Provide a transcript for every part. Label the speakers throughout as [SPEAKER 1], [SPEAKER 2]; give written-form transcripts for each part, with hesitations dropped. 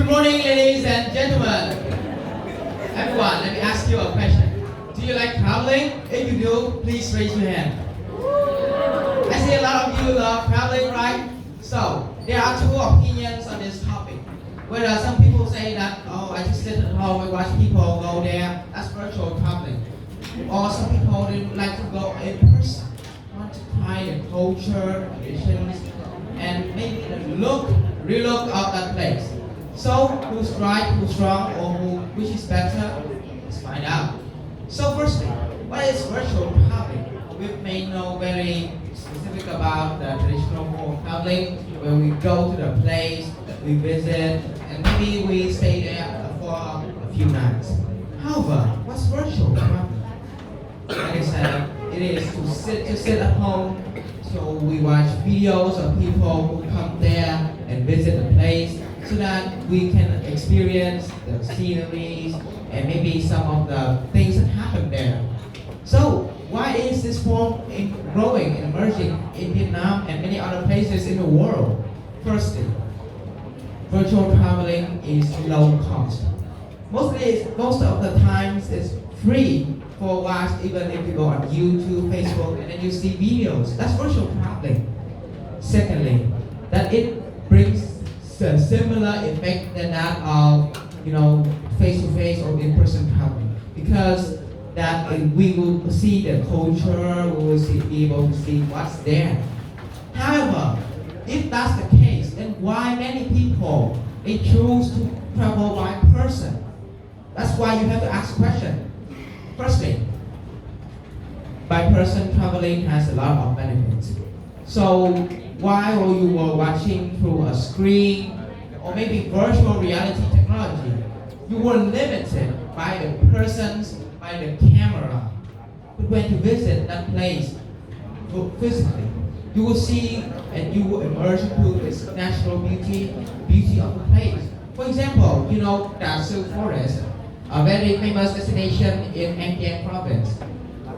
[SPEAKER 1] morning, ladies and gentlemen. Everyone, let me ask you a question. Do you like traveling? If you do, please raise your hand. I see a lot of you love traveling, right? So, there are two opinions on this topic. Whether some people say that, oh, I just sit at home and watch people go there, that's virtual traveling. Or some people, they would like to go in person, want to try the culture, traditions, and maybe relook of that place. So, who's right, who's wrong, or which is better? Let's find out. So, firstly, what is virtual traveling? We may know very specific about the traditional form of traveling, where we go to the place that we visit, and maybe we stay there for a few nights. However, what's virtual traveling? Like I said, it is to sit at home. So we watch videos of people who come there and visit the place, so that we can experience the sceneries and maybe some of the things that happen there. So why is this form growing and emerging in Vietnam and many other places in the world? Firstly, virtual traveling is low cost. Most of the times it's free for watch, even if you go on YouTube, Facebook, and then you see videos. That's virtual traveling. Secondly, that it brings a similar effect than that of face-to-face or in-person traveling, because that we will see the culture, we will be able to see what's there. However, if that's the case, then why many people they choose to travel by person? That's why you have to ask a question. Firstly, by person traveling has a lot of benefits. So while you were watching through a screen or maybe virtual reality technology, you were limited by the persons, by the camera. But when you visit that place physically, you will see and you will immerse into its natural beauty of the place. For example, the Sioux Forest, a very famous destination in An Giang province.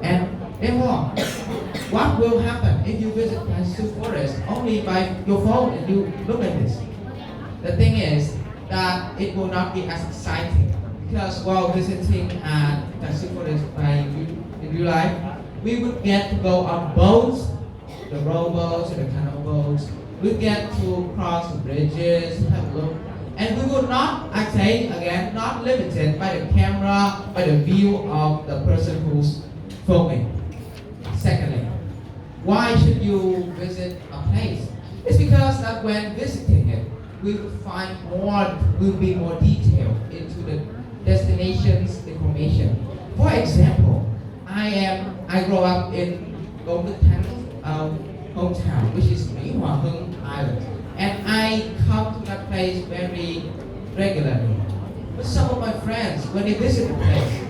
[SPEAKER 1] And therefore, what will happen if you visit the Sioux Forest only by your phone and you look at this? The thing is that it will not be as exciting, because while visiting the Sioux Forest in real life, we would get to go on boats, the rowboats and the canoe boats. We get to cross the bridges, have a look. And we will not, I say again, not limited by the camera, by the view of the person who's filming. Secondly, why should you visit a place? It's because that when visiting it, we will be more detailed into the destination's information. For example, I grew up in Golden hometown, which is Mỹ Hòa Hưng Island. And I come to that place very regularly. But some of my friends, when they visit the place,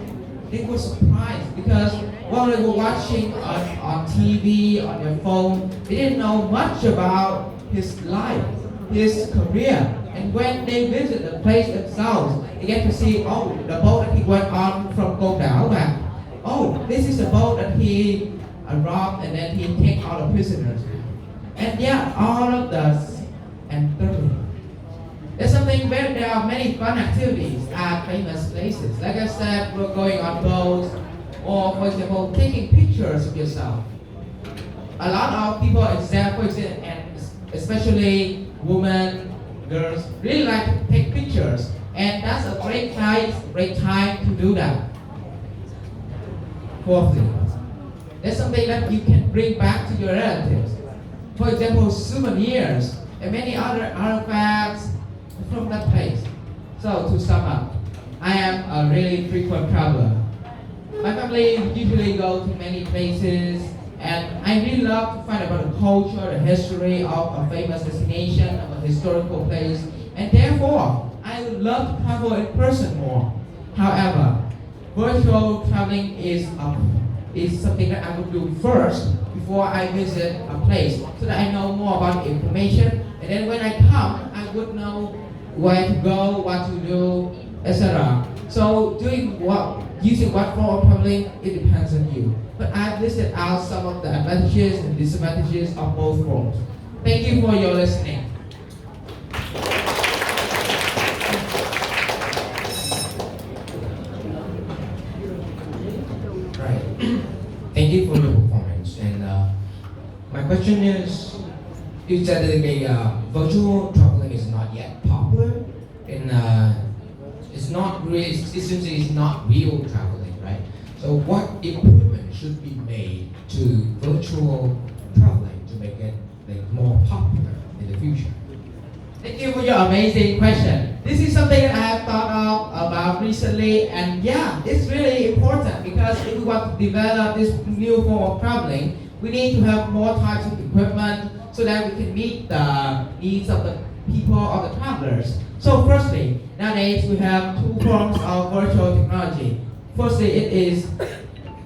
[SPEAKER 1] they were surprised because while they were watching on TV, on their phone, they didn't know much about his life, his career. And when they visit the place themselves, they get to see, oh, the boat that he went on from Cô Đảo back. Oh, this is the boat that he robbed and then he take all the prisoners. And yeah, all of the. And thirdly, there are many fun activities at famous places. Like I said, we're going on boats, or for example, taking pictures of yourself. A lot of people, and especially women, girls, really like to take pictures, and that's a great time to do that. Fourthly, there's something that you can bring back to your relatives. For example, souvenirs and many other artifacts from that place. So to sum up, I am a really frequent traveler. My family usually go to many places, and I really love to find about the culture, the history of a famous destination, of a historical place, and therefore, I would love to travel in person more. However, virtual traveling is something that I would do first before I visit a place, so that I know more about the information. And then when I come, I would know where to go, what to do, etc. So using what form of traveling, it depends on you. But I've listed out some of the advantages and disadvantages of both forms. Thank you for your listening.
[SPEAKER 2] question is, you said that virtual traveling is not yet popular, and it's not really, it seems it's not real traveling, right? So what improvement should be made to virtual traveling to make it like more popular in the future?
[SPEAKER 1] Thank you for your amazing question. This is something that I have thought of about recently, and yeah, it's really important because if we want to develop this new form of traveling, we need to have more types of equipment so that we can meet the needs of the people, of the travelers. So firstly, nowadays we have two forms of virtual technology. Firstly, it is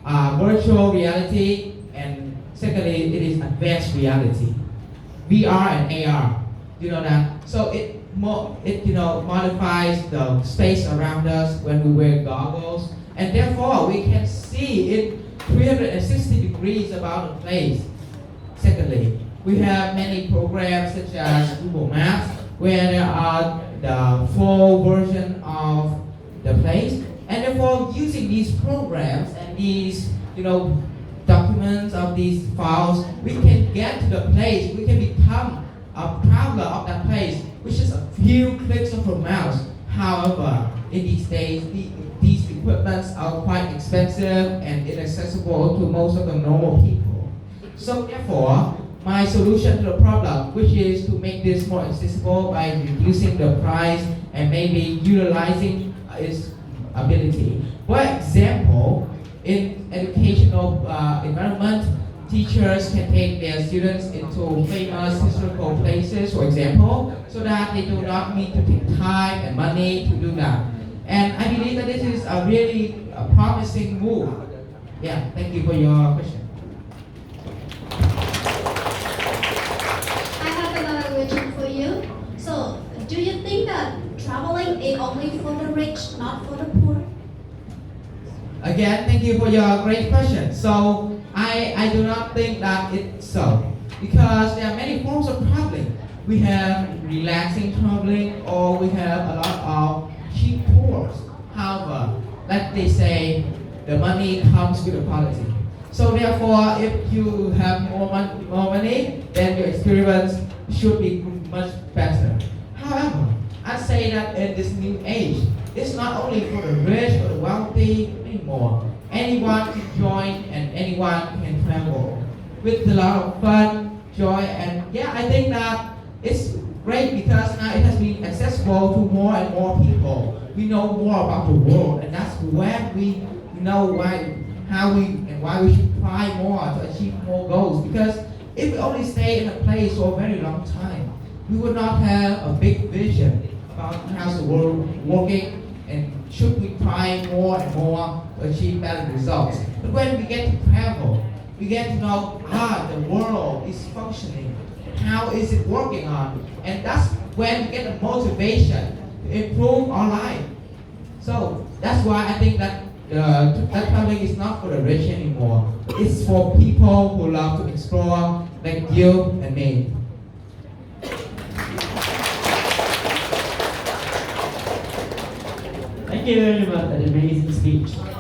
[SPEAKER 1] virtual reality, and secondly, it is advanced reality, VR and AR. You know that. So it modifies the space around us when we wear goggles, and therefore we can see in 360 degrees about the place. Secondly, we have many programs such as Google Maps, where there are the full version of the place, and therefore using these programs and these documents of these files, we can get to the place, we can become a traveler of that place, which is a few clicks of a mouse. However, in these days, these equipments are quite expensive and inaccessible to most of the normal people. So therefore, my solution to the problem, which is to make this more accessible by reducing the price and maybe utilizing its ability. For example, in educational environment, teachers can take their students into famous historical places, for example, so that they do not need to take time and money to do that. And I believe that this is a really promising move. Yeah, thank you for your question.
[SPEAKER 3] I have another question for you. So, do you think that traveling is only for the rich, not for the poor?
[SPEAKER 1] Again, thank you for your great question. So, I do not think that it's so, because there are many forms of traveling. We have relaxing traveling, or we have a lot of cheap tours. However, like they say, the money comes with the quality. So therefore, if you have more money, then your experience should be much better. However, I say that in this new age, it's not only for the rich or the wealthy anymore. Anyone can join and anyone can travel with a lot of fun, joy, and yeah, I think that it's great because now it has been accessible to more and more people. We know more about the world, and that's when we know why we should try more to achieve more goals. Because if we only stay in a place for a very long time, we would not have a big vision about how's the world working, and should we try more and more to achieve better results. But when we get to travel, we get to know the world is functioning, how is it working on, and that's when we get the motivation to improve our life. So that's why I think that that traveling is not for the rich anymore. It's for people who love to explore, like you and me.
[SPEAKER 4] Thank you very much for the amazing speech.